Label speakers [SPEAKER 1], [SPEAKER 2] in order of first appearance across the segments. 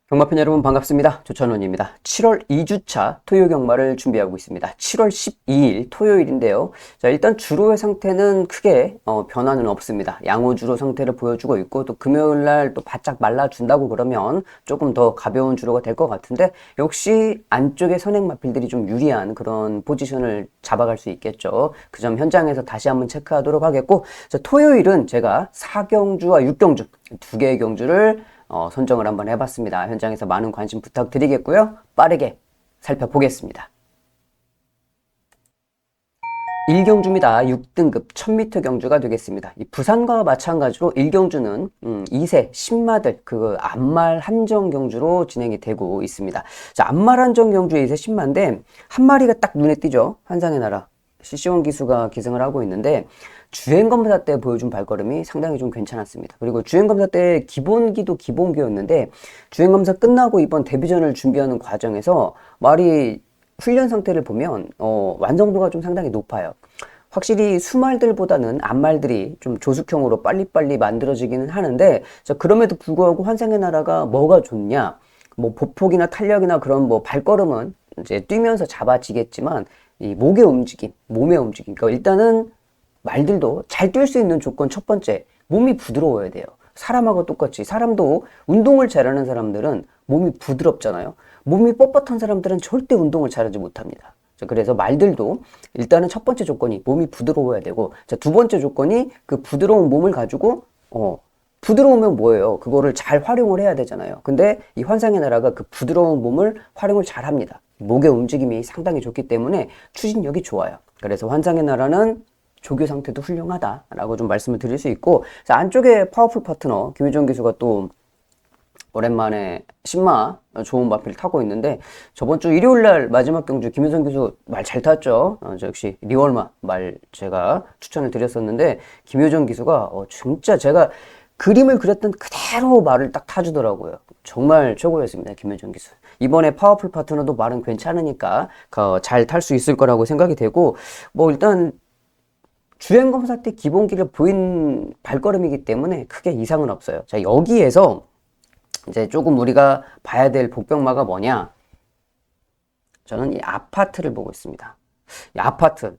[SPEAKER 1] 경마팬 여러분 반갑습니다. 조찬원입니다. 7월 2주차 토요 경마를 준비하고 있습니다. 7월 12일 토요일인데요. 자, 일단 주로의 상태는 크게 변화는 없습니다. 양호주로 상태를 보여주고 있고, 또 금요일날 또 바짝 말라준다고 그러면 조금 더 가벼운 주로가 될 것 같은데, 역시 안쪽에 선행마필들이 좀 유리한 그런 포지션을 잡아갈 수 있겠죠. 그 점 현장에서 다시 한번 체크하도록 하겠고, 자, 토요일은 제가 4경주와 6경주 두 개의 경주를 선정을 한번 해봤습니다. 현장에서 많은 관심 부탁드리겠고요. 빠르게 살펴보겠습니다. 1경주입니다. 6등급 1000m 경주가 되겠습니다. 이 부산과 마찬가지로 1경주는 2세 10마들 그 암말 한정 경주로 진행이 되고 있습니다. 자, 암말 한정 경주의 2세 10마인데 한 마리가 딱 눈에 띄죠. 환상의 나라 CC1 기수가 기승을 하고 있는데, 주행검사 때 보여준 발걸음이 상당히 좀 괜찮았습니다. 그리고 주행검사 때 기본기도 기본기였는데, 주행검사 끝나고 이번 데뷔전을 준비하는 과정에서 말이 훈련 상태를 보면 완성도가 좀 상당히 높아요. 확실히 수말들보다는 암말들이 좀 조숙형으로 빨리빨리 만들어지기는 하는데, 자, 그럼에도 불구하고 환상의 나라가 뭐가 좋냐, 뭐 보폭이나 탄력이나 그런 뭐 발걸음은 이제 뛰면서 잡아지겠지만, 이 목의 움직임, 몸의 움직임, 그러니까 일단은 말들도 잘 뛸 수 있는 조건 첫 번째, 몸이 부드러워야 돼요. 사람하고 똑같이 사람도 운동을 잘하는 사람들은 몸이 부드럽잖아요. 몸이 뻣뻣한 사람들은 절대 운동을 잘하지 못합니다. 자, 그래서 말들도 일단은 첫 번째 조건이 몸이 부드러워야 되고, 자, 두 번째 조건이 그 부드러운 몸을 가지고 부드러우면 뭐예요? 그거를 잘 활용을 해야 되잖아요. 근데 이 환상의 나라가 그 부드러운 몸을 활용을 잘 합니다. 목의 움직임이 상당히 좋기 때문에 추진력이 좋아요. 그래서 환상의 나라는 조교 상태도 훌륭하다라고 좀 말씀을 드릴 수 있고, 자, 안쪽에 파워풀 파트너 김효정 기수가 또 오랜만에 신마 좋은 마필 타고 있는데, 저번 주 일요일날 마지막 경주 김효정 기수 말 잘 탔죠. 저 역시 리월마 말 제가 추천을 드렸었는데, 김효정 기수가 진짜 제가 그림을 그렸던 그대로 말을 딱 타주더라고요. 정말 최고였습니다, 김효정 기수. 이번에 파워풀 파트너도 말은 괜찮으니까 잘 탈 수 있을 거라고 생각이 되고, 뭐 일단 주행검사 때 기본기를 보인 발걸음이기 때문에 크게 이상은 없어요. 자, 여기에서 이제 조금 우리가 봐야 될 복병마가 뭐냐? 저는 이 아파트를 보고 있습니다. 이 아파트,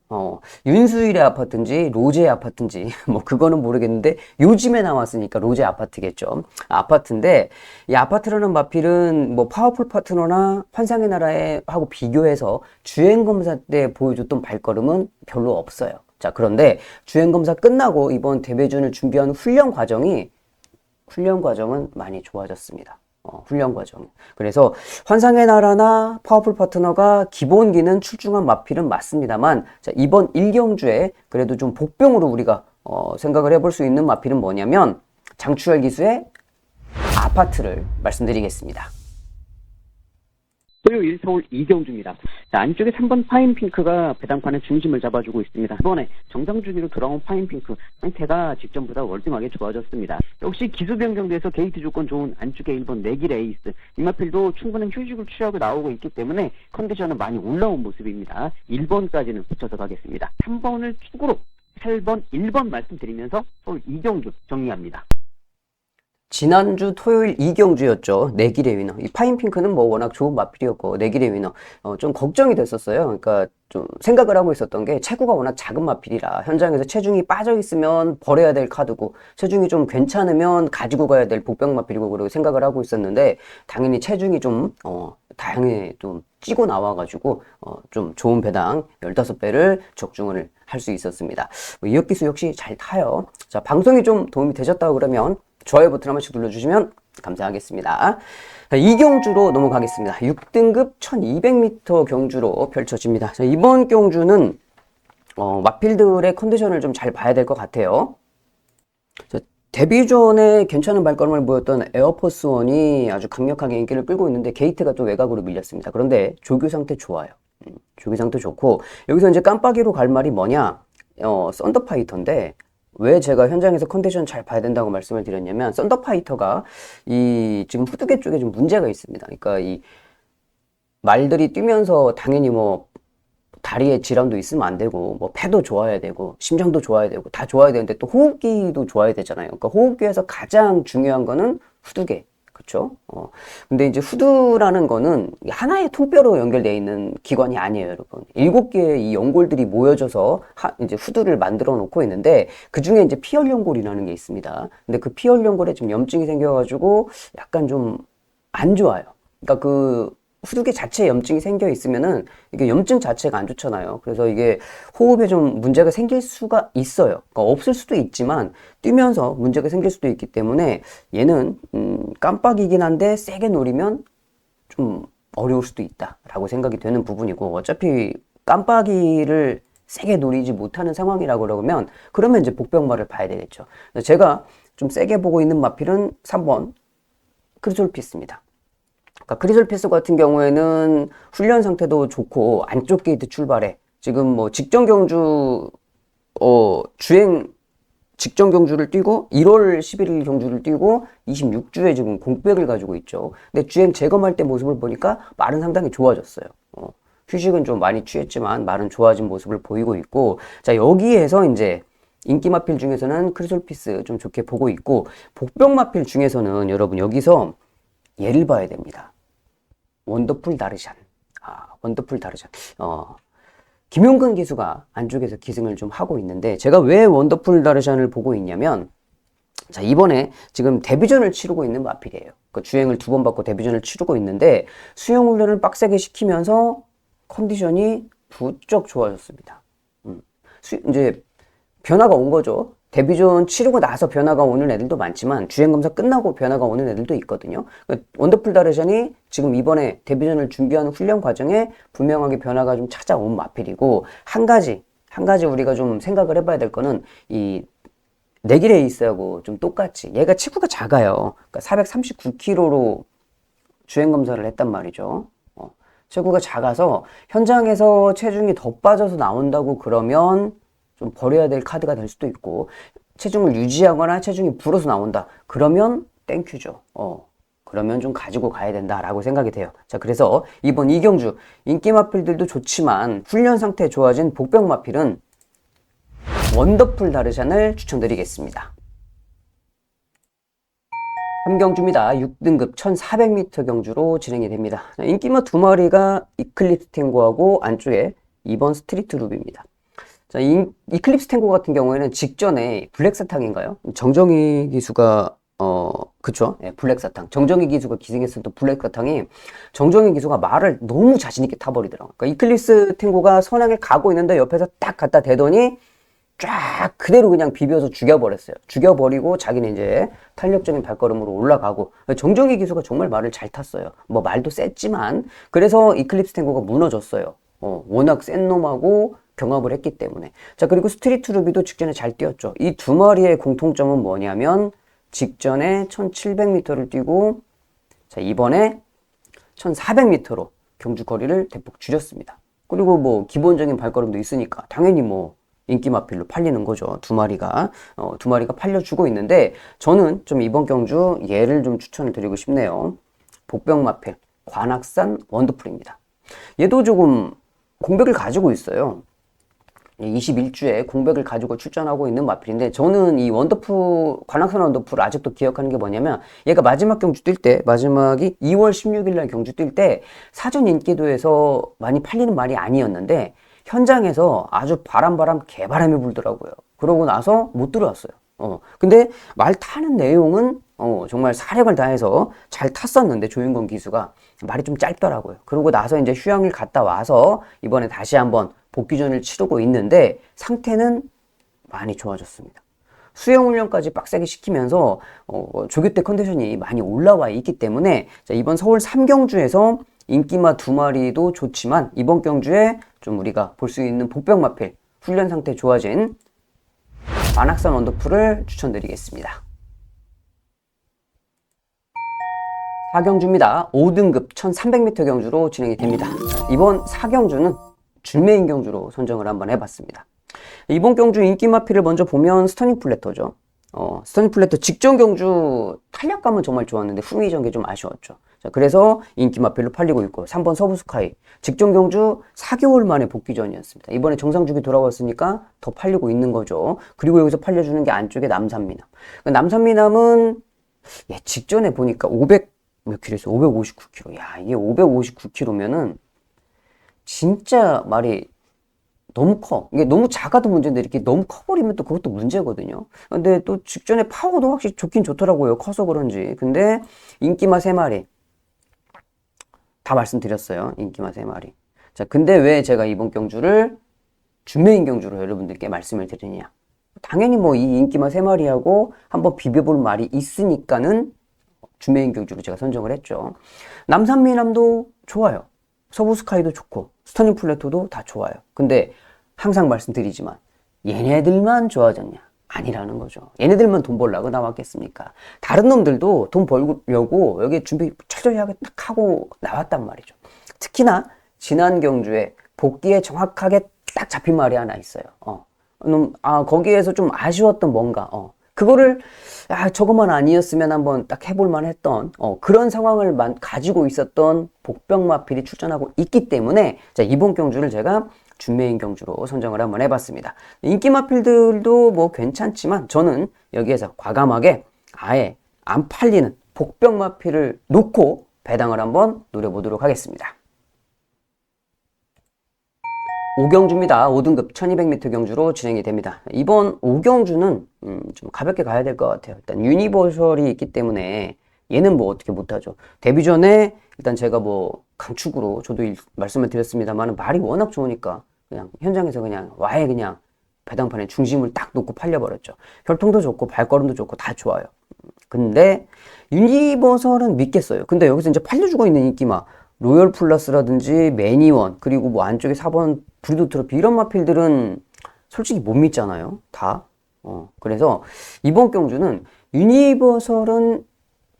[SPEAKER 1] 윤수일의 아파트인지 로제의 아파트인지 뭐 그거는 모르겠는데, 요즘에 나왔으니까 로제 아파트겠죠. 아파트인데, 이 아파트라는 마필은 뭐 파워풀 파트너나 환상의 나라에 하고 비교해서 주행검사 때 보여줬던 발걸음은 별로 없어요. 자, 그런데 주행검사 끝나고 이번 데뷔전을 준비하는 훈련 과정은 많이 좋아졌습니다. 훈련 과정. 그래서 환상의 나라나 파워풀 파트너가 기본기는 출중한 마필은 맞습니다만, 자, 이번 1경주에 그래도 좀 복병으로 우리가 생각을 해볼 수 있는 마필은 뭐냐면 장추열 기수의 아파트를 말씀드리겠습니다.
[SPEAKER 2] 토요일 서울 2경주입니다. 자, 안쪽에 3번 파인핑크가 배당판의 중심을 잡아주고 있습니다. 이번에 정상주기로 돌아온 파인핑크 상태가 직전보다 월등하게 좋아졌습니다. 역시 기수 변경돼서 게이트 조건 좋은 안쪽에 1번 내길 에이스, 이마필도 충분한 휴식을 취하고 나오고 있기 때문에 컨디션은 많이 올라온 모습입니다. 1번까지는 붙여서 가겠습니다. 3번을 축으로 8번, 1번 말씀드리면서 서울 2경주 정리합니다.
[SPEAKER 1] 지난주 토요일 2경주였죠. 내길의 위너. 이 파인핑크는 뭐 워낙 좋은 마필이었고, 내길의 위너. 좀 걱정이 됐었어요. 그러니까 좀 생각을 하고 있었던 게, 체구가 워낙 작은 마필이라 현장에서 체중이 빠져있으면 버려야 될 카드고, 체중이 좀 괜찮으면 가지고 가야 될 복병 마필이고, 그러고 생각을 하고 있었는데, 당연히 체중이 좀, 다양히 좀 찌고 나와가지고, 좀 좋은 배당 15배를 적중을 할 수 있었습니다. 이혁 기수 역시 잘 타요. 자, 방송이 좀 도움이 되셨다고 그러면 좋아요 버튼 한 번씩 눌러주시면 감사하겠습니다. 자, 2경주로 넘어가겠습니다. 6등급 1200m 경주로 펼쳐집니다. 자, 이번 경주는 마필들의 컨디션을 좀 잘 봐야 될 것 같아요. 자, 데뷔 전에 괜찮은 발걸음을 보였던 에어포스1이 아주 강력하게 인기를 끌고 있는데, 게이트가 또 외곽으로 밀렸습니다. 그런데 조교 상태 좋아요. 조교 상태 좋고, 여기서 이제 깜빡이로 갈 말이 뭐냐? 썬더파이터인데, 왜 제가 현장에서 컨디션 잘 봐야 된다고 말씀을 드렸냐면, 썬더파이터가 지금 후두개 쪽에 좀 문제가 있습니다. 그러니까 이 말들이 뛰면서 당연히 뭐 다리에 질환도 있으면 안 되고, 뭐 폐도 좋아야 되고, 심장도 좋아야 되고, 다 좋아야 되는데 또 호흡기도 좋아야 되잖아요. 그러니까 호흡기에서 가장 중요한 거는 후두개. 그쵸? 근데 이제 후두라는 거는 하나의 통뼈로 연결되어 있는 기관이 아니에요, 여러분. 7개의 이 연골들이 모여져서 이제 후두를 만들어 놓고 있는데, 그 중에 이제 피혈 연골이라는 게 있습니다. 근데 그 피혈 연골에 좀 염증이 생겨가지고 약간 좀 안 좋아요. 그러니까 그 후두개 자체에 염증이 생겨 있으면은 이게 염증 자체가 안 좋잖아요. 그래서 이게 호흡에 좀 문제가 생길 수가 있어요. 그러니까 없을 수도 있지만 뛰면서 문제가 생길 수도 있기 때문에 얘는 깜빡이긴 한데 세게 노리면 좀 어려울 수도 있다라고 생각이 되는 부분이고, 어차피 깜빡이를 세게 노리지 못하는 상황이라고 그러면 이제 복병마를 봐야 되겠죠. 제가 좀 세게 보고 있는 마필은 3번 크리솔피스입니다. 그러니까 크리솔피스 같은 경우에는 훈련 상태도 좋고 안쪽 게이트 출발에 지금 뭐 직전 경주 주행 직전 경주를 뛰고 1월 11일 경주를 뛰고 26주에 지금 공백을 가지고 있죠. 근데 주행 재검할 때 모습을 보니까 말은 상당히 좋아졌어요. 휴식은 좀 많이 취했지만 말은 좋아진 모습을 보이고 있고, 자, 여기에서 이제 인기 마필 중에서는 크리솔피스 좀 좋게 보고 있고, 복병 마필 중에서는 여러분 여기서 얘를 봐야 됩니다. 원더풀 다르샨. 원더풀 다르샨. 김용근 기수가 안쪽에서 기승을 좀 하고 있는데, 제가 왜 원더풀 다르샨을 보고 있냐면, 자, 이번에 지금 데뷔전을 치르고 있는 마필이에요. 그 주행을 2번 받고 데뷔전을 치르고 있는데, 수영 훈련을 빡세게 시키면서 컨디션이 부쩍 좋아졌습니다. 이제 변화가 온 거죠. 데뷔전 치르고 나서 변화가 오는 애들도 많지만 주행검사 끝나고 변화가 오는 애들도 있거든요. 원더풀 다르샨이 지금 이번에 데뷔전을 준비하는 훈련 과정에 분명하게 변화가 좀 찾아온 마필이고, 한 가지 우리가 좀 생각을 해봐야 될 거는 이 내기 레이스하고 좀 똑같이 얘가 체구가 작아요. 그러니까 439kg로 주행검사를 했단 말이죠. 체구가 작아서 현장에서 체중이 더 빠져서 나온다고 그러면 좀 버려야 될 카드가 될 수도 있고, 체중을 유지하거나 체중이 불어서 나온다 그러면 땡큐죠. 그러면 좀 가지고 가야 된다라고 생각이 돼요. 자, 그래서 이번 이경주 인기 마필들도 좋지만 훈련 상태 좋아진 복병 마필은 원더풀 다르샨을 추천드리겠습니다. 3경주입니다. 6등급 1400m 경주로 진행이 됩니다. 인기마 2마리가 이클립스 탱고하고 안쪽에 2번 스트리트 루비입니다. 자, 이클립스 탱고 같은 경우에는 직전에 블랙사탕인가요? 정정희 기수가 그쵸? 네, 블랙사탕. 정정희 기수가 기승했을 때 블랙사탕이 정정희 기수가 말을 너무 자신있게 타버리더라고요. 그러니까 이클립스 탱고가 선행을 가고 있는데 옆에서 딱 갖다 대더니 쫙 그대로 그냥 비벼서 죽여버렸어요. 죽여버리고 자기는 이제 탄력적인 발걸음으로 올라가고, 정정희 기수가 정말 말을 잘 탔어요. 뭐 말도 셌지만 그래서 이클립스 탱고가 무너졌어요. 워낙 센 놈하고 경합을 했기 때문에. 자, 그리고 스트리트 루비도 직전에 잘 뛰었죠. 이 2마리의 공통점은 뭐냐면 직전에 1700m를 뛰고, 자, 이번에 1400m로 경주 거리를 대폭 줄였습니다. 그리고 뭐 기본적인 발걸음도 있으니까 당연히 뭐 인기 마필로 팔리는 거죠. 2마리가 팔려주고 있는데, 저는 좀 이번 경주 얘를 좀 추천을 드리고 싶네요. 복병 마필 관악산 원더풀입니다. 얘도 조금 공백을 가지고 있어요. 21주에 공백을 가지고 출전하고 있는 마필인데, 저는 이 관악산 원더풀 아직도 기억하는 게 뭐냐면, 얘가 마지막 경주 뛸 때, 마지막이 2월 16일 날 경주 뛸 때 사전 인기도에서 많이 팔리는 말이 아니었는데 현장에서 아주 개바람이 불더라고요. 그러고 나서 못 들어왔어요. 근데 말 타는 내용은 정말 사력을 다해서 잘 탔었는데 조윤건 기수가 말이 좀 짧더라고요. 그러고 나서 이제 휴양을 갔다 와서 이번에 다시 한번 복귀전을 치르고 있는데 상태는 많이 좋아졌습니다. 수영훈련까지 빡세게 시키면서 조교 때 컨디션이 많이 올라와 있기 때문에, 자, 이번 서울 3경주에서 인기마 2마리도 좋지만 이번 경주에 좀 우리가 볼 수 있는 복병 마필 훈련 상태 좋아진 관악산 원더풀을 추천드리겠습니다. 4경주입니다. 5등급 1300m 경주로 진행이 됩니다. 이번 4경주는 줄메인 경주로 선정을 한번 해봤습니다. 이번 경주 인기 마필을 먼저 보면 스터닝 플래터죠. 스터닝 플래터 직전 경주 탄력감은 정말 좋았는데 후미 전개 좀 아쉬웠죠. 자, 그래서 인기 마필로 팔리고 있고, 3번 서부스카이 직전 경주 4개월 만에 복귀전이었습니다. 이번에 정상주기 돌아왔으니까 더 팔리고 있는 거죠. 그리고 여기서 팔려주는 게 안쪽에 남산미남. 남산미남은 예, 직전에 보니까 500 몇 킬로였어? 559kg. 야, 이게 559kg면은 진짜 말이 너무 커. 이게 너무 작아도 문제인데 이렇게 너무 커버리면 또 그것도 문제거든요. 근데 또 직전에 파워도 확실히 좋긴 좋더라고요. 커서 그런지. 근데 인기마 3마리. 다 말씀드렸어요. 인기마 3마리. 자, 근데 왜 제가 이번 경주를 준메인 경주로 여러분들께 말씀을 드리냐. 당연히 뭐 이 인기마 3마리하고 한번 비벼볼 말이 있으니까는 준메인 경주로 제가 선정을 했죠. 남산미남도 좋아요. 서부스카이도 좋고 스터닝 플래토도 다 좋아요. 근데 항상 말씀드리지만 얘네들만 좋아졌냐? 아니라는 거죠. 얘네들만 돈 벌려고 나왔겠습니까? 다른 놈들도 돈 벌려고 여기 준비 철저히 하게 딱 하고 나왔단 말이죠. 특히나 지난 경주에 복귀에 정확하게 딱 잡힌 말이 하나 있어요. 거기에서 좀 아쉬웠던 뭔가, 그거를, 저것만 아니었으면 한번 딱 해볼만 했던, 그런 상황을 가지고 있었던 복병마필이 출전하고 있기 때문에, 자, 이번 경주를 제가 준메인 경주로 선정을 한번 해봤습니다. 인기마필들도 뭐 괜찮지만, 저는 여기에서 과감하게 아예 안 팔리는 복병마필을 놓고 배당을 한번 노려보도록 하겠습니다. 5경주입니다. 5등급 1200m 경주로 진행이 됩니다. 이번 5경주는 좀 가볍게 가야 될 것 같아요. 일단 유니버셜이 있기 때문에 얘는 뭐 어떻게 못하죠. 데뷔 전에 일단 제가 뭐 강축으로 저도 말씀을 드렸습니다만 말이 워낙 좋으니까 그냥 현장에서 그냥 와해 그냥 배당판에 중심을 딱 놓고 팔려버렸죠. 혈통도 좋고 발걸음도 좋고 다 좋아요. 근데 유니버설은 믿겠어요. 근데 여기서 이제 팔려주고 있는 인기마 로열 플러스라든지 매니원 그리고 뭐 안쪽에 4번 브리드 트로피 이런 마필들은 솔직히 못 믿잖아요. 다. 그래서 이번 경주는 유니버설은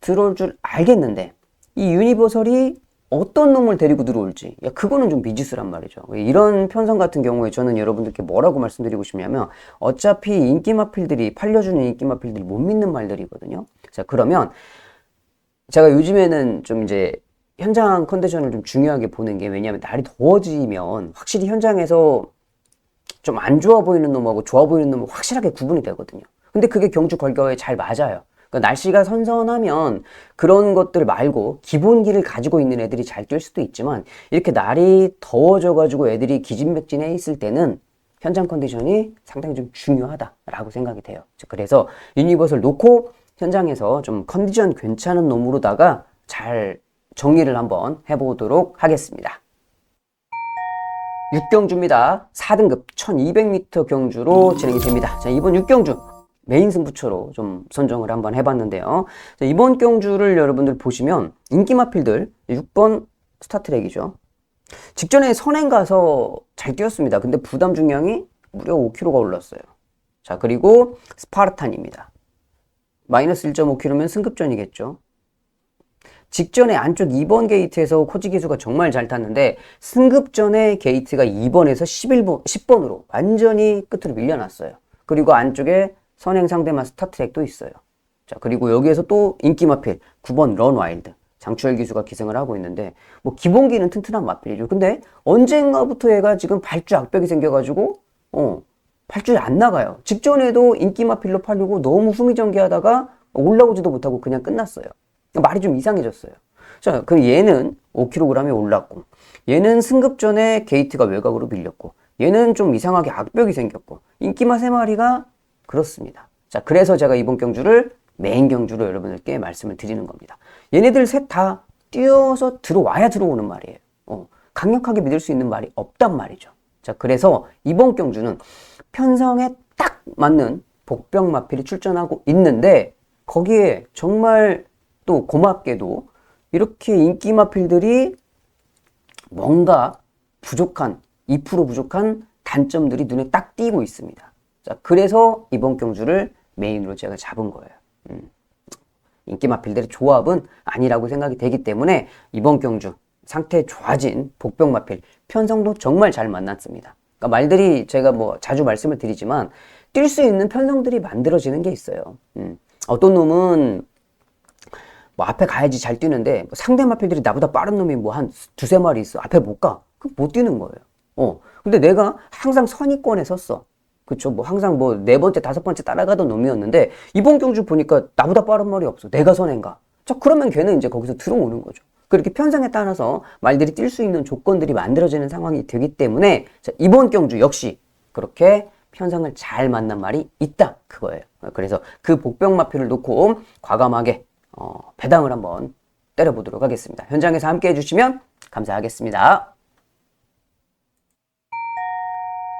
[SPEAKER 1] 들어올 줄 알겠는데 이 유니버설이 어떤 놈을 데리고 들어올지 그거는 좀 미지수란 말이죠. 이런 편성 같은 경우에 저는 여러분들께 뭐라고 말씀드리고 싶냐면 어차피 인기 마필들이 팔려주는 인기 마필들이 못 믿는 말들이거든요. 자, 그러면 제가 요즘에는 좀 이제 현장 컨디션을 좀 중요하게 보는 게 왜냐하면 날이 더워지면 확실히 현장에서 좀 안 좋아 보이는 놈하고 좋아 보이는 놈은 확실하게 구분이 되거든요. 근데 그게 경주 걸겨에 잘 맞아요. 그러니까 날씨가 선선하면 그런 것들 말고 기본기를 가지고 있는 애들이 잘 뛸 수도 있지만 이렇게 날이 더워져가지고 애들이 기진맥진해 있을 때는 현장 컨디션이 상당히 좀 중요하다라고 생각이 돼요. 그래서 유니버설 놓고 현장에서 좀 컨디션 괜찮은 놈으로다가 잘 정리를 한번 해보도록 하겠습니다. 6경주입니다. 4등급 1200m 경주로 진행이 됩니다. 자, 이번 6경주 메인 승부처로 좀 선정을 한번 해봤는데요. 자, 이번 경주를 여러분들 보시면 인기마필들 6번 스타트랙이죠. 직전에 선행 가서 잘 뛰었습니다. 근데 부담 중량이 무려 5kg가 올랐어요. 자, 그리고 스파르탄입니다. 마이너스 1.5kg면 승급전이겠죠. 직전에 안쪽 2번 게이트에서 코지 기수가 정말 잘 탔는데 승급전에 게이트가 2번에서 10번으로 완전히 끝으로 밀려났어요. 그리고 안쪽에 선행 상대만 스타트랙도 있어요. 자, 그리고 여기에서 또 인기 마필 9번 런 와일드 장추열 기수가 기승을 하고 있는데 뭐 기본기는 튼튼한 마필이죠. 근데 언젠가부터 얘가 지금 발주 악벽이 생겨가지고 발주에 안 나가요. 직전에도 인기 마필로 팔려고 너무 후미전개하다가 올라오지도 못하고 그냥 끝났어요. 말이 좀 이상해졌어요. 자, 그럼 얘는 5kg에 올랐고, 얘는 승급 전에 게이트가 외곽으로 밀렸고, 얘는 좀 이상하게 악벽이 생겼고, 인기마 3마리가 그렇습니다. 자, 그래서 제가 이번 경주를 메인 경주로 여러분들께 말씀을 드리는 겁니다. 얘네들 셋 다 뛰어서 들어와야 들어오는 말이에요. 강력하게 믿을 수 있는 말이 없단 말이죠. 자, 그래서 이번 경주는 편성에 딱 맞는 복병 마필이 출전하고 있는데, 거기에 정말 또 고맙게도 이렇게 인기 마필들이 뭔가 부족한 2% 부족한 단점들이 눈에 딱 띄고 있습니다. 자, 그래서 이번 경주를 메인으로 제가 잡은 거예요. 인기 마필들의 조합은 아니라고 생각이 되기 때문에 이번 경주 상태 좋아진 복병 마필 편성도 정말 잘 만났습니다. 그러니까 말들이 제가 뭐 자주 말씀을 드리지만 뛸 수 있는 편성들이 만들어지는 게 있어요. 어떤 놈은 뭐 앞에 가야지 잘 뛰는데 상대 마필들이 나보다 빠른 놈이 뭐 한 두세 마리 있어. 앞에 못 가. 그럼 못 뛰는 거예요. 근데 내가 항상 선의권에 섰어. 그쵸? 뭐 항상 뭐 네 번째, 다섯 번째 따라가던 놈이었는데 이번 경주 보니까 나보다 빠른 말이 없어. 내가 선행가. 자, 그러면 걔는 이제 거기서 들어오는 거죠. 그렇게 편성에 따라서 말들이 뛸 수 있는 조건들이 만들어지는 상황이 되기 때문에 자, 이번 경주 역시 그렇게 편성을 잘 만난 말이 있다. 그거예요. 그래서 그 복병마표를 놓고 과감하게 배당을 한번 때려보도록 하겠습니다. 현장에서 함께 해주시면 감사하겠습니다.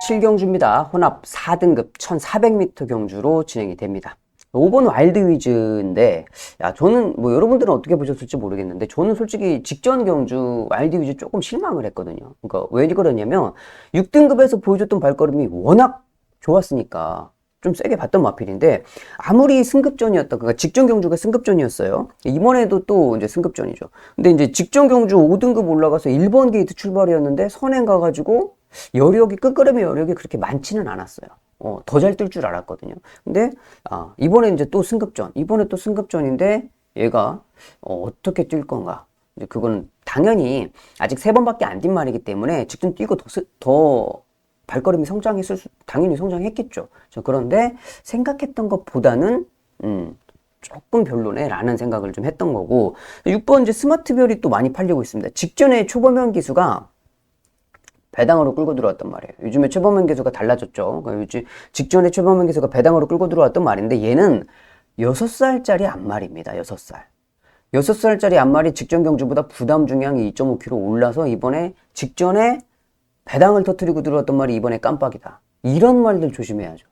[SPEAKER 1] 7경주입니다. 혼합 4등급 1400m 경주로 진행이 됩니다. 5번 와일드 위즈인데, 야, 저는, 뭐, 여러분들은 어떻게 보셨을지 모르겠는데, 저는 솔직히 직전 경주 와일드 위즈 조금 실망을 했거든요. 그러니까, 왜 그러냐면, 6등급에서 보여줬던 발걸음이 워낙 좋았으니까, 좀 세게 봤던 마필인데, 아무리 승급전이었다, 그러니까 직전 경주가 승급전이었어요. 이번에도 또 이제 승급전이죠. 근데 이제 직전 경주 5등급 올라가서 1번 게이트 출발이었는데, 선행 가가지고, 끝걸음의 여력이 그렇게 많지는 않았어요. 더 잘 뜰 줄 알았거든요. 근데, 이번에 이제 또 승급전. 이번에 또 승급전인데, 얘가, 어떻게 뛸 건가. 이제 그거는 당연히 아직 3번밖에 안 뛴 말이기 때문에 직전 뛰고 더 발걸음이 당연히 성장했겠죠. 그런데 생각했던 것보다는, 조금 별로네 라는 생각을 좀 했던 거고, 6번 이제 스마트별이 또 많이 팔리고 있습니다. 직전에 초보면 기수가 배당으로 끌고 들어왔단 말이에요. 요즘에 최범현 기수가 달라졌죠. 요즘 직전에 최범현 기수가 배당으로 끌고 들어왔던 말인데 얘는 6살짜리 암말입니다. 6살. 6살짜리 암말이 직전 경주보다 부담 중량이 2.5kg 올라서 이번에 직전에 배당을 터뜨리고 들어왔던 말이 이번에 깜빡이다. 이런 말들 조심해야죠.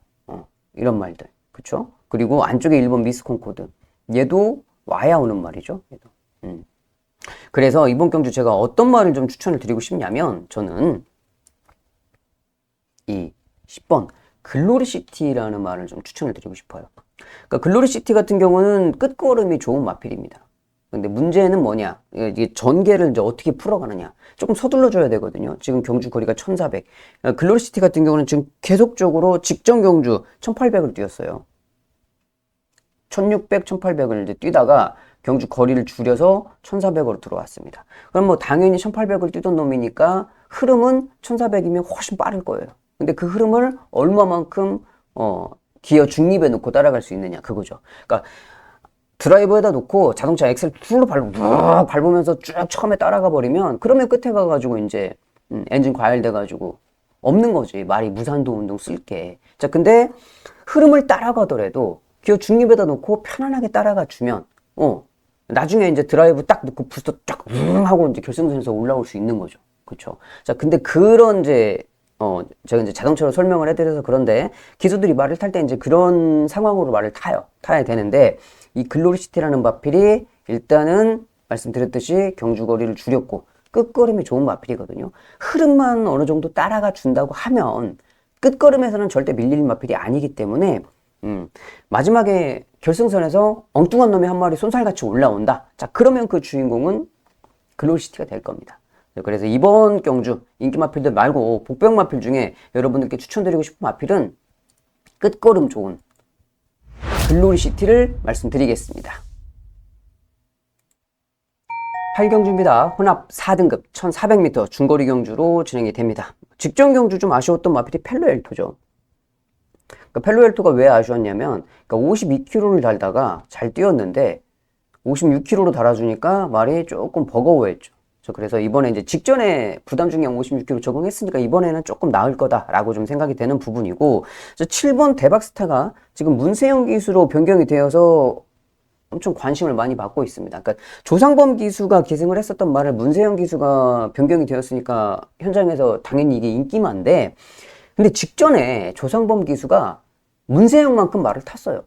[SPEAKER 1] 이런 말들. 그쵸? 그리고 안쪽에 1번 미스콘코드. 얘도 와야 오는 말이죠. 얘도. 그래서 이번 경주 제가 어떤 말을 좀 추천을 드리고 싶냐면 저는 이 10번 글로리시티라는 말을 좀 추천을 드리고 싶어요. 그러니까 글로리시티 같은 경우는 끝걸음이 좋은 마필입니다. 근데 문제는 뭐냐? 이게 전개를 이제 어떻게 풀어가느냐? 조금 서둘러 줘야 되거든요. 지금 경주 거리가 1400. 글로리시티 같은 경우는 지금 계속적으로 직전 경주 1800을 뛰었어요. 1600, 1800을 이제 뛰다가 경주 거리를 줄여서 1400으로 들어왔습니다. 그럼 뭐 당연히 1800을 뛰던 놈이니까 흐름은 1400이면 훨씬 빠를 거예요. 근데 그 흐름을 얼마만큼 기어 중립에 놓고 따라갈 수 있느냐 그거죠. 그러니까 드라이버에다 놓고 자동차 엑셀 풀로 밟으면서 쭉 처음에 따라가 버리면 그러면 끝에 가가지고 이제 엔진 과열돼가지고 없는 거지. 말이 무산도 운동 쓸게. 자, 근데 흐름을 따라가더라도 기어 중립에다 놓고 편안하게 따라가 주면 나중에 이제 드라이브 딱 넣고 부스터 쫙 하고 이제 결승선에서 올라올 수 있는 거죠. 그렇죠? 자, 근데 그런 이제 제가 이제 자동차로 설명을 해드려서 그런데 기수들이 말을 탈 때 이제 그런 상황으로 말을 타야 되는데 이 글로리시티라는 마필이 일단은 말씀드렸듯이 경주거리를 줄였고 끝걸음이 좋은 마필이거든요. 흐름만 어느 정도 따라가 준다고 하면 끝걸음에서는 절대 밀릴 마필이 아니기 때문에 마지막에 결승선에서 엉뚱한 놈이 한 마리 쏜살같이 올라온다. 자, 그러면 그 주인공은 글로리시티가 될 겁니다. 그래서 이번 경주 인기 마필들 말고 복병 마필 중에 여러분들께 추천드리고 싶은 마필은 끝걸음 좋은 글로리시티를 말씀드리겠습니다. 8경주입니다. 혼합 4등급 1400m 중거리 경주로 진행이 됩니다. 직전 경주 좀 아쉬웠던 마필이 펠로엘토죠. 그러니까 펠로엘토가 왜 아쉬웠냐면 그러니까 52km를 달다가 잘 뛰었는데 56km로 달아주니까 말이 조금 버거워했죠. 그래서 이번에 이제 직전에 부담 중량 56kg 적응했으니까 이번에는 조금 나을 거다라고 좀 생각이 되는 부분이고 7번 대박스타가 지금 문세영 기수로 변경이 되어서 엄청 관심을 많이 받고 있습니다. 그러니까 조상범 기수가 기승을 했었던 말을 문세영 기수가 변경이 되었으니까 현장에서 당연히 이게 인기만데 근데 직전에 조상범 기수가 문세영만큼 말을 탔어요.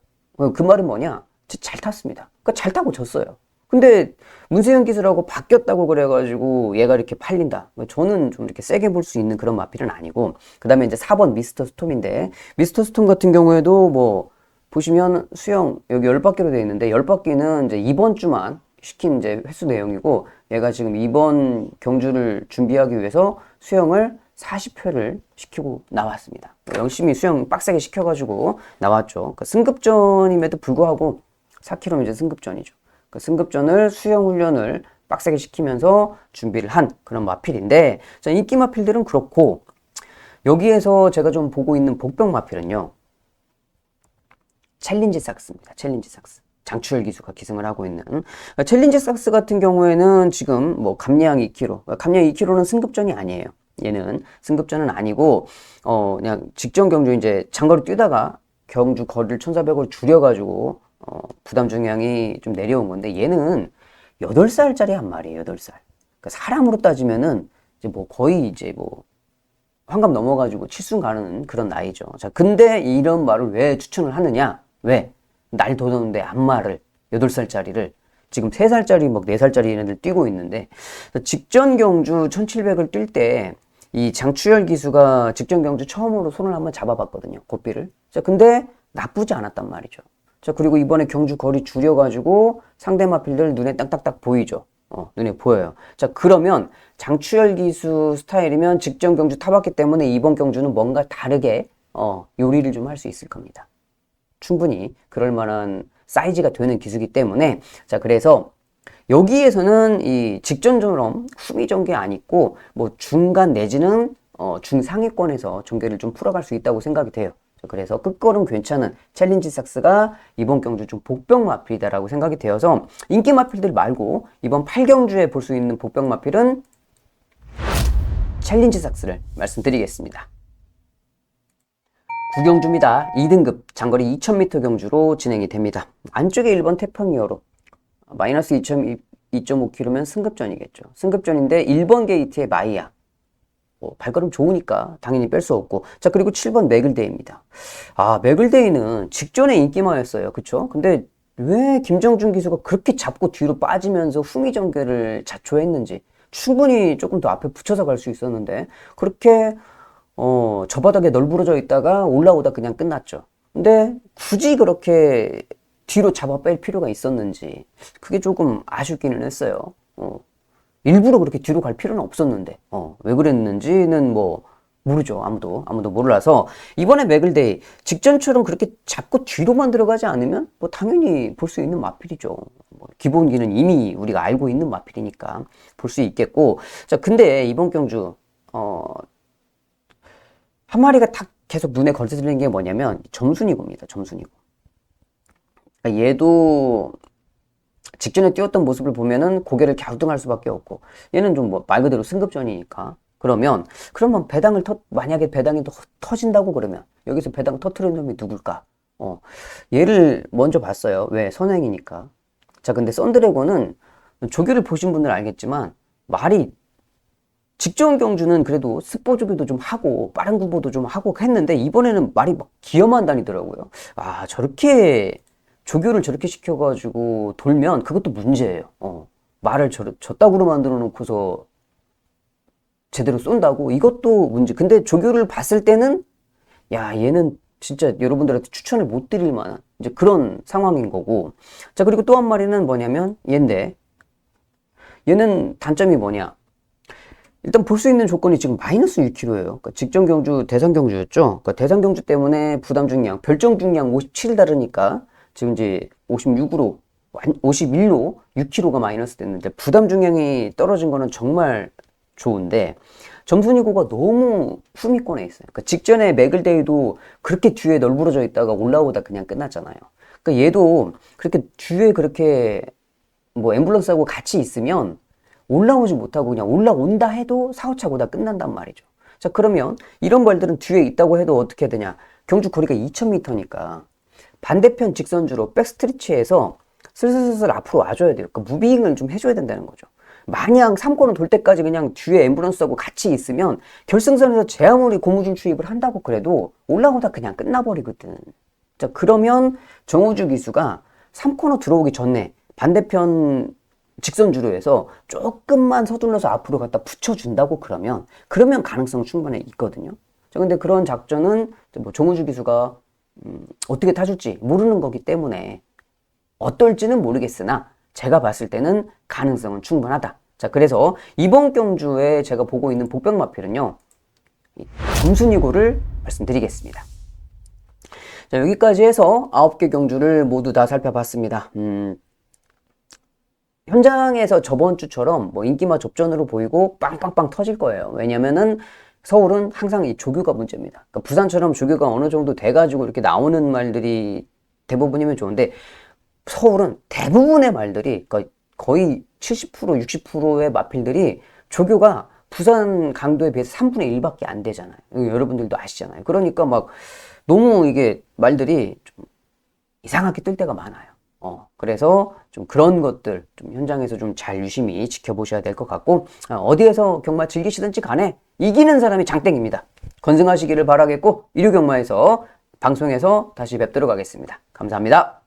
[SPEAKER 1] 그 말은 뭐냐? 잘 탔습니다. 그러니까 잘 타고 졌어요. 근데 문세영 기수라고 바뀌었다고 그래가지고 얘가 이렇게 팔린다. 저는 좀 이렇게 세게 볼 수 있는 그런 마필은 아니고 그 다음에 이제 4번 미스터 스톰인데 미스터 스톰 같은 경우에도 뭐 보시면 수영 여기 10바퀴로 되어 있는데 10바퀴는 이제 이번 주만 시킨 이제 횟수 내용이고 얘가 지금 이번 경주를 준비하기 위해서 수영을 40회를 시키고 나왔습니다. 열심히 수영 빡세게 시켜가지고 나왔죠. 그러니까 승급전임에도 불구하고 4km 이제 승급전이죠. 그 승급전을 수영 훈련을 빡세게 시키면서 준비를 한 그런 마필인데 자, 인기 마필들은 그렇고 여기에서 제가 좀 보고 있는 복병 마필은요, 챌린지 삭스입니다. 챌린지 삭스. 장추열 기수가 기승을 하고 있는 챌린지 삭스 같은 경우에는 지금 뭐 감량 2kg, 감량 2kg는 승급전이 아니에요. 얘는 승급전은 아니고 그냥 직전 경주 이제 장거리 뛰다가 경주 거리를 1400으로 줄여가지고 부담 중량이 좀 내려온 건데, 얘는 8살짜리 한 마리예요. 8살. 그러니까 사람으로 따지면은 이제 뭐 거의 이제 뭐 환갑 넘어가지고 칠순 가는 그런 나이죠. 자, 근데 이런 말을 왜 추천을 하느냐? 왜? 날 돋았는데 안마를 8살짜리를 지금 3살짜리 막 4살짜리 애들 뛰고 있는데, 직전 경주 1700을 뛸 때 이 장추열 기수가 직전 경주 처음으로 손을 한번 잡아봤거든요. 고삐를. 자, 근데 나쁘지 않았단 말이죠. 자, 그리고 이번에 경주 거리 줄여가지고 상대 마필들 눈에 딱딱딱 보이죠. 눈에 보여요. 자, 그러면 장추열 기수 스타일이면 직전 경주 타봤기 때문에 이번 경주는 뭔가 다르게 요리를 좀 할 수 있을 겁니다. 충분히 그럴 만한 사이즈가 되는 기수기 때문에, 자, 그래서 여기에서는 이 직전처럼 후미 전개 안 있고 뭐 중간 내지는 중상위권에서 전개를 좀 풀어갈 수 있다고 생각이 돼요. 자, 그래서 끝걸음 괜찮은 챌린지 삭스가 이번 경주 좀 복병 마필이다라고 생각이 되어서, 인기 마필들 말고 이번 8경주에 볼 수 있는 복병 마필은 챌린지 삭스를 말씀드리겠습니다. 9경주입니다. 2등급 장거리 2000m 경주로 진행이 됩니다. 안쪽에 1번 태평이어로 마이너스 2.5km면 승급전이겠죠. 승급전인데 1번 게이트의 마이야. 발걸음 좋으니까 당연히 뺄 수 없고. 자, 그리고 7번 맥을데이입니다. 아, 맥을데이는 직전에 인기마였어요. 그쵸? 근데 왜 김정준 기수가 그렇게 잡고 뒤로 빠지면서 후미 전개를 자초했는지, 충분히 조금 더 앞에 붙여서 갈 수 있었는데 그렇게 저 바닥에 널브러져 있다가 올라오다 그냥 끝났죠. 근데 굳이 그렇게 뒤로 잡아 뺄 필요가 있었는지, 그게 조금 아쉽기는 했어요. 일부러 그렇게 뒤로 갈 필요는 없었는데 왜 그랬는지는 뭐 모르죠. 아무도 몰라서 이번에 맥을데이 직전처럼 그렇게 잡고 뒤로만 들어가지 않으면 뭐 당연히 볼 수 있는 마필이죠. 뭐 기본기는 이미 우리가 알고 있는 마필이니까 볼 수 있겠고. 자, 근데 이번 경주 한 마리가 딱 계속 눈에 걸쳐지는 게 뭐냐면 점순이고입니다. 점순이고. 그러니까 얘도 직전에 뛰었던 모습을 보면은 고개를 갸우뚱할 수밖에 없고, 얘는 좀 뭐 말 그대로 승급전이니까. 그러면 배당을 만약에 배당이 터진다고 그러면 여기서 배당 터트리는 놈이 누굴까? 얘를 먼저 봤어요. 왜? 선행이니까. 자, 근데 썬드래곤은 조교를 보신 분들 알겠지만 말이, 직전 경주는 그래도 스포 조교도 좀 하고 빠른 구보도 좀 하고 했는데 이번에는 말이 막 기어만 다니더라고요. 아, 저렇게 조교를 저렇게 시켜가지고 돌면 그것도 문제예요. 말을 저따구로 만들어 놓고서 제대로 쏜다고? 이것도 문제. 근데 조교를 봤을 때는 야, 얘는 진짜 여러분들한테 추천을 못 드릴 만한 이제 그런 상황인 거고. 자, 그리고 또 한 마리는 뭐냐면 얘인데, 얘는 단점이 뭐냐? 일단 볼 수 있는 조건이 지금 마이너스 1kg예요. 그러니까 직전 경주 대상 경주였죠. 그러니까 대상 경주 때문에 부담 중량, 별정 중량 57 다르니까 지금 이제 56으로 51로 6kg가 마이너스 됐는데, 부담 중량이 떨어진 거는 정말 좋은데 점순이고가 너무 후미권에 있어요. 그러니까 직전에 맥을데이도 그렇게 뒤에 널브러져 있다가 올라오다 그냥 끝났잖아요. 그러니까 얘도 그렇게 뒤에 그렇게 뭐 앰뷸런스하고 같이 있으면 올라오지 못하고 그냥 올라온다 해도 사고차고다 끝난단 말이죠. 자, 그러면 이런 말들은 뒤에 있다고 해도 어떻게 되냐? 경주 거리가 2000m니까 반대편 직선주로 백스트리치에서 슬슬슬슬 앞으로 와줘야 돼요. 그러니까 무빙을 좀 해줘야 된다는 거죠. 마냥 3코너 돌 때까지 그냥 뒤에 앰뷸런스하고 같이 있으면 결승선에서 제 아무리 고무줄 추입을 한다고 그래도 올라오다 그냥 끝나버리거든. 자, 그러면 정우주 기수가 3코너 들어오기 전에 반대편 직선주로 해서 조금만 서둘러서 앞으로 갖다 붙여준다고 그러면 가능성 충분히 있거든요. 자, 근데 그런 작전은 뭐 정우주 기수가 어떻게 타줄지 모르는 거기 때문에 어떨지는 모르겠으나 제가 봤을 때는 가능성은 충분하다. 자, 그래서 이번 경주에 제가 보고 있는 복병 마필은요, 점순이고를 말씀드리겠습니다. 자, 여기까지 해서 9개 경주를 모두 다 살펴봤습니다. 현장에서 저번 주처럼 뭐 인기마 접전으로 보이고 빵빵빵 터질 거예요. 왜냐면은 서울은 항상 이 조교가 문제입니다. 그러니까 부산처럼 조교가 어느 정도 돼가지고 이렇게 나오는 말들이 대부분이면 좋은데 서울은 대부분의 말들이 그러니까 거의 70%, 60%의 마필들이 조교가 부산 강도에 비해서 3분의 1밖에 안 되잖아요. 여러분들도 아시잖아요. 그러니까 막 너무 이게 말들이 좀 이상하게 뜰 때가 많아요. 그래서 좀 그런 것들 좀 현장에서 좀 잘 유심히 지켜보셔야 될 것 같고, 어디에서 경마 즐기시든지 간에 이기는 사람이 장땡입니다. 건승하시기를 바라겠고, 일요경마에서 방송에서 다시 뵙도록 하겠습니다. 감사합니다.